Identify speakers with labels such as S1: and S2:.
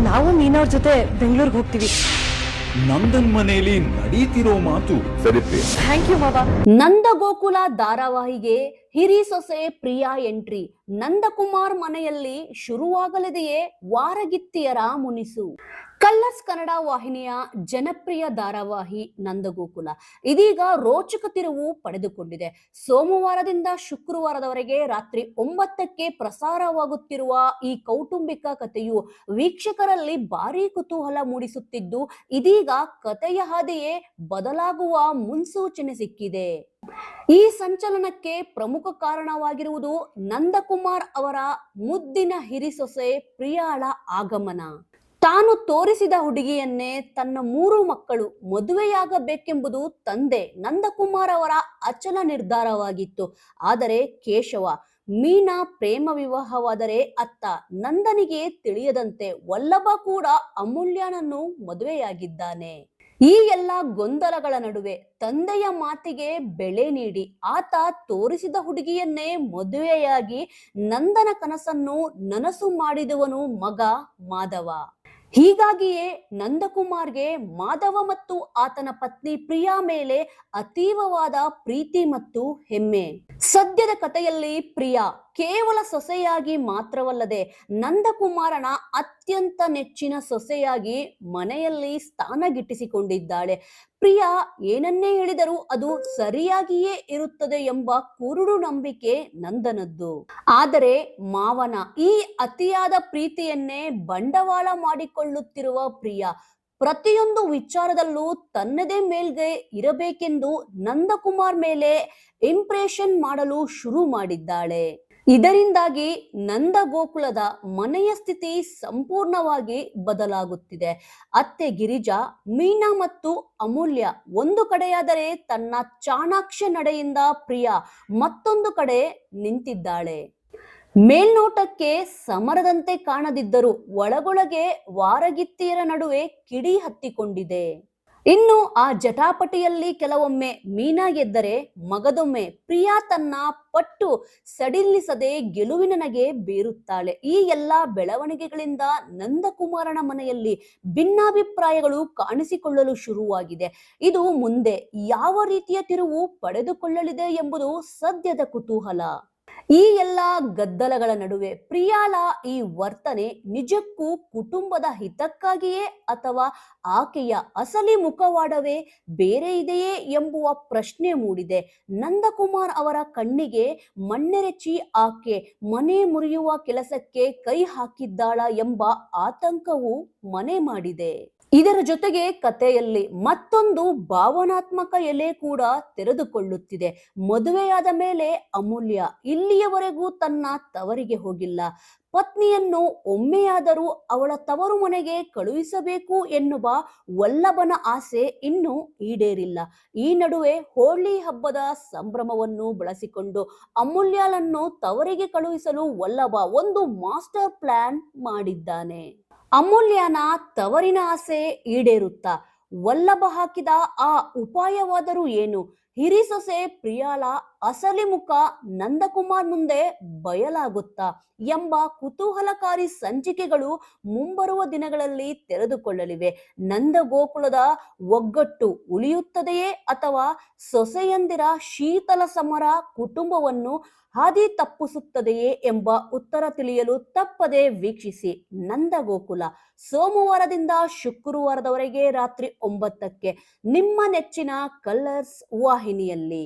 S1: ನಾವು ಮೀನವ್ರ ಜೊತೆ ಬೆಂಗಳೂರಿಗೆ ಹೋಗ್ತೀವಿ.
S2: ನಂದನ್ ಮನೆಯಲ್ಲಿ ನಡೀತಿರೋ ಮಾತು ಸರಿಪೆ.
S1: ಥ್ಯಾಂಕ್ ಯು ಮಾವ.
S3: ನಂದ ಗೋಕುಲ ಧಾರಾವಾಹಿಗೆ ಹಿರಿ ಸೊಸೆ ಪ್ರಿಯಾ ಎಂಟ್ರಿ. ನಂದಕುಮಾರ್ ಮನೆಯಲ್ಲಿ ಶುರುವಾಗಲಿದೆಯೇ ವಾರಗಿತ್ತಿಯರ ಮುನಿಸು. ಕಲರ್ಸ್ ಕನ್ನಡ ವಾಹಿನಿಯ ಜನಪ್ರಿಯ ಧಾರಾವಾಹಿ ನಂದಗೋಕುಲ ಇದೀಗ ರೋಚಕ ತಿರುವು ಪಡೆದುಕೊಂಡಿದೆ. ಸೋಮವಾರದಿಂದ ಶುಕ್ರವಾರದವರೆಗೆ ರಾತ್ರಿ 9ಕ್ಕೆ ಪ್ರಸಾರವಾಗುತ್ತಿರುವ ಈ ಕೌಟುಂಬಿಕ ಕಥೆಯು ವೀಕ್ಷಕರಲ್ಲಿ ಭಾರೀ ಕುತೂಹಲ ಮೂಡಿಸುತ್ತಿದ್ದು, ಇದೀಗ ಕಥೆಯ ಹಾದಿಯೇ ಬದಲಾಗುವ ಮುನ್ಸೂಚನೆ ಸಿಕ್ಕಿದೆ. ಈ ಸಂಚಲನಕ್ಕೆ ಪ್ರಮುಖ ಕಾರಣವಾಗಿರುವುದು ನಂದಕುಮಾರ್ ಅವರ ಮುದ್ದಿನ ಹಿರಿಸೊಸೆ ಪ್ರಿಯಾಳ ಆಗಮನ. ತಾನು ತೋರಿಸಿದ ಹುಡುಗಿಯನ್ನೇ ತನ್ನ 3 ಮಕ್ಕಳು ಮದುವೆಯಾಗಬೇಕೆಂಬುದು ತಂದೆ ನಂದಕುಮಾರ್ ಅವರ ಅಚಲ ನಿರ್ಧಾರವಾಗಿತ್ತು. ಆದರೆ ಕೇಶವ ಮೀನಾ ಪ್ರೇಮ ವಿವಾಹವಾದರೆ ಅತ್ತ ನಂದನಿಗೆ ತಿಳಿಯದಂತೆ ವಲ್ಲಭ ಕೂಡ ಅಮೂಲ್ಯನನ್ನು ಮದುವೆಯಾಗಿದ್ದಾನೆ. ಈ ಎಲ್ಲ ಗೊಂದಲಗಳ ನಡುವೆ ತಂದೆಯ ಮಾತಿಗೆ ಬೆಲೆ ನೀಡಿ ಆತ ತೋರಿಸಿದ ಹುಡುಗಿಯನ್ನೇ ಮದುವೆಯಾಗಿ ನಂದನ ಕನಸನ್ನು ನನಸು ಮಾಡಿದವನು ಮಗ ಮಾಧವ. ಹೀಗಾಗಿಯೇ ನಂದಕುಮಾರ್ಗೆ ಮಾಧವ ಮತ್ತು ಆತನ ಪತ್ನಿ ಪ್ರಿಯಾ ಮೇಲೆ ಅತೀವವಾದ ಪ್ರೀತಿ ಮತ್ತು ಹೆಮ್ಮೆ. ಸದ್ಯದ ಕಥೆಯಲ್ಲಿ ಪ್ರಿಯಾ ಕೇವಲ ಸೊಸೆಯಾಗಿ ಮಾತ್ರವಲ್ಲದೆ ನಂದಕುಮಾರನ ಅತ್ಯಂತ ನೆಚ್ಚಿನ ಸೊಸೆಯಾಗಿ ಮನೆಯಲ್ಲಿ ಸ್ಥಾನ ಗಿಟ್ಟಿಸಿಕೊಂಡಿದ್ದಾಳೆ. ಪ್ರಿಯಾ ಏನನ್ನೇ ಹೇಳಿದರೂ ಅದು ಸರಿಯಾಗಿಯೇ ಇರುತ್ತದೆ ಎಂಬ ಕುರುಡು ನಂಬಿಕೆ ನಂದನದ್ದು. ಆದರೆ ಮಾವನ ಈ ಅತಿಯಾದ ಪ್ರೀತಿಯನ್ನೇ ಬಂಡವಾಳ ಮಾಡಿಕೊಳ್ಳುತ್ತಿರುವ ಪ್ರಿಯಾ ಪ್ರತಿಯೊಂದು ವಿಚಾರದಲ್ಲೂ ತನ್ನದೇ ಮೇಲ್ಗೆ ಇರಬೇಕೆಂದು ನಂದಕುಮಾರ್ ಮೇಲೆ ಇಂಪ್ರೆಷನ್ ಮಾಡಲು ಶುರು ಮಾಡಿದ್ದಾಳೆ. ಇದರಿಂದಾಗಿ ನಂದ ಗೋಕುಲದ ಮನೆಯ ಸ್ಥಿತಿ ಸಂಪೂರ್ಣವಾಗಿ ಬದಲಾಗುತ್ತಿದೆ. ಅತ್ತೆ ಗಿರಿಜಾ, ಮೀನಾ ಮತ್ತು ಅಮೂಲ್ಯ ಒಂದು ಕಡೆಯಾದರೆ ತನ್ನ ಚಾಣಾಕ್ಷ ನಡೆಯಿಂದ ಪ್ರಿಯಾ ಮತ್ತೊಂದು ಕಡೆ ನಿಂತಿದ್ದಾಳೆ. ಮೇಲ್ನೋಟಕ್ಕೆ ಸಮರದಂತೆ ಕಾಣದಿದ್ದರೂ ಒಳಗೊಳಗೆ ವಾರಗಿತ್ತಿಯರ ನಡುವೆ ಕಿಡಿ ಹತ್ತಿಕೊಂಡಿದೆ. ಇನ್ನು ಆ ಜಟಾಪಟಿಯಲ್ಲಿ ಕೆಲವೊಮ್ಮೆ ಮೀನಾ ಗೆದ್ದರೆ ಮಗದೊಮ್ಮೆ ಪ್ರಿಯಾ ತನ್ನ ಪಟ್ಟು ಸಡಿಲಿಸದೆ ಗೆಲುವಿನ ನಗೆ ಬೀರುತ್ತಾಳೆ. ಈ ಎಲ್ಲಾ ಬೆಳವಣಿಗೆಗಳಿಂದ ನಂದಕುಮಾರನ ಮನೆಯಲ್ಲಿ ಭಿನ್ನಾಭಿಪ್ರಾಯಗಳು ಕಾಣಿಸಿಕೊಳ್ಳಲು ಶುರುವಾಗಿದೆ. ಇದು ಮುಂದೆ ಯಾವ ರೀತಿಯ ತಿರುವು ಪಡೆದುಕೊಳ್ಳಲಿದೆ ಎಂಬುದು ಸದ್ಯದ ಕುತೂಹಲ. ಈ ಎಲ್ಲ ಗದ್ದಲಗಳ ನಡುವೆ ಪ್ರಿಯಾಳ ಈ ವರ್ತನೆ ನಿಜಕ್ಕೂ ಕುಟುಂಬದ ಹಿತಕ್ಕಾಗಿಯೇ ಅಥವಾ ಆಕೆಯ ಅಸಲಿ ಮುಖವಾಡವೇ ಬೇರೆ ಇದೆಯೇ ಎಂಬುವ ಪ್ರಶ್ನೆ ಮೂಡಿದೆ. ನಂದಕುಮಾರ್ ಅವರ ಕಣ್ಣಿಗೆ ಮಣ್ಣೆರಚಿ ಆಕೆ ಮನೆ ಮುರಿಯುವ ಕೆಲಸಕ್ಕೆ ಕೈ ಹಾಕಿದ್ದಾಳ ಎಂಬ ಆತಂಕವು ಮನೆ ಮಾಡಿದೆ. ಇದರ ಜೊತೆಗೆ ಕಥೆಯಲ್ಲಿ ಮತ್ತೊಂದು ಭಾವನಾತ್ಮಕ ಎಲೆ ಕೂಡ ತೆರೆದುಕೊಳ್ಳುತ್ತಿದೆ. ಮದುವೆಯಾದ ಮೇಲೆ ಅಮೂಲ್ಯ ಇಲ್ಲಿಯವರೆಗೂ ತನ್ನ ತವರಿಗೆ ಹೋಗಿಲ್ಲ. ಪತ್ನಿಯನ್ನು ಒಮ್ಮೆಯಾದರೂ ಅವಳ ತವರು ಮನೆಗೆ ಕಳುಹಿಸಬೇಕು ಎನ್ನುವ ವಲ್ಲಭನ ಆಸೆ ಇನ್ನೂ ಈಡೇರಿಲ್ಲ. ಈ ನಡುವೆ ಹೋಳಿ ಹಬ್ಬದ ಸಂಭ್ರಮವನ್ನು ಬಳಸಿಕೊಂಡು ಅಮೂಲ್ಯಳನ್ನು ತವರಿಗೆ ಕಳುಹಿಸಲು ವಲ್ಲಭ ಒಂದು ಮಾಸ್ಟರ್ ಪ್ಲಾನ್ ಮಾಡಿದ್ದಾನೆ. ಅಮೂಲ್ಯನ ತವರಿನ ಆಸೆ ಈಡೇರುತ್ತಾ ವಲ್ಲಭ ಹಾಕಿದ ಆ ಉಪಾಯವಾದರೂ ಏನು? ಹಿರಿಸೊಸೆ ಪ್ರಿಯಾಳ ಅಸಲಿ ಮುಖ ನಂದಕುಮಾರ್ ಮುಂದೆ ಬಯಲಾಗುತ್ತಾ ಎಂಬ ಕುತೂಹಲಕಾರಿ ಸಂಚಿಕೆಗಳು ಮುಂಬರುವ ದಿನಗಳಲ್ಲಿ ತೆರೆದುಕೊಳ್ಳಲಿವೆ. ನಂದ ಗೋಕುಲದ ಒಗ್ಗಟ್ಟು ಉಳಿಯುತ್ತದೆಯೇ ಅಥವಾ ಸೊಸೆಯಂದಿರ ಶೀತಲ ಸಮರ ಕುಟುಂಬವನ್ನು ಹಾದಿ ತಪ್ಪಿಸುತ್ತದೆಯೇ ಎಂಬ ಉತ್ತರ ತಿಳಿಯಲು ತಪ್ಪದೆ ವೀಕ್ಷಿಸಿ ನಂದ ಗೋಕುಲ. ಸೋಮವಾರದಿಂದ ಶುಕ್ರವಾರದವರೆಗೆ ರಾತ್ರಿ 9ಕ್ಕೆ ನಿಮ್ಮ ನೆಚ್ಚಿನ ಕಲರ್ಸ್ ವಾಹಿನಿಯಲ್ಲಿ.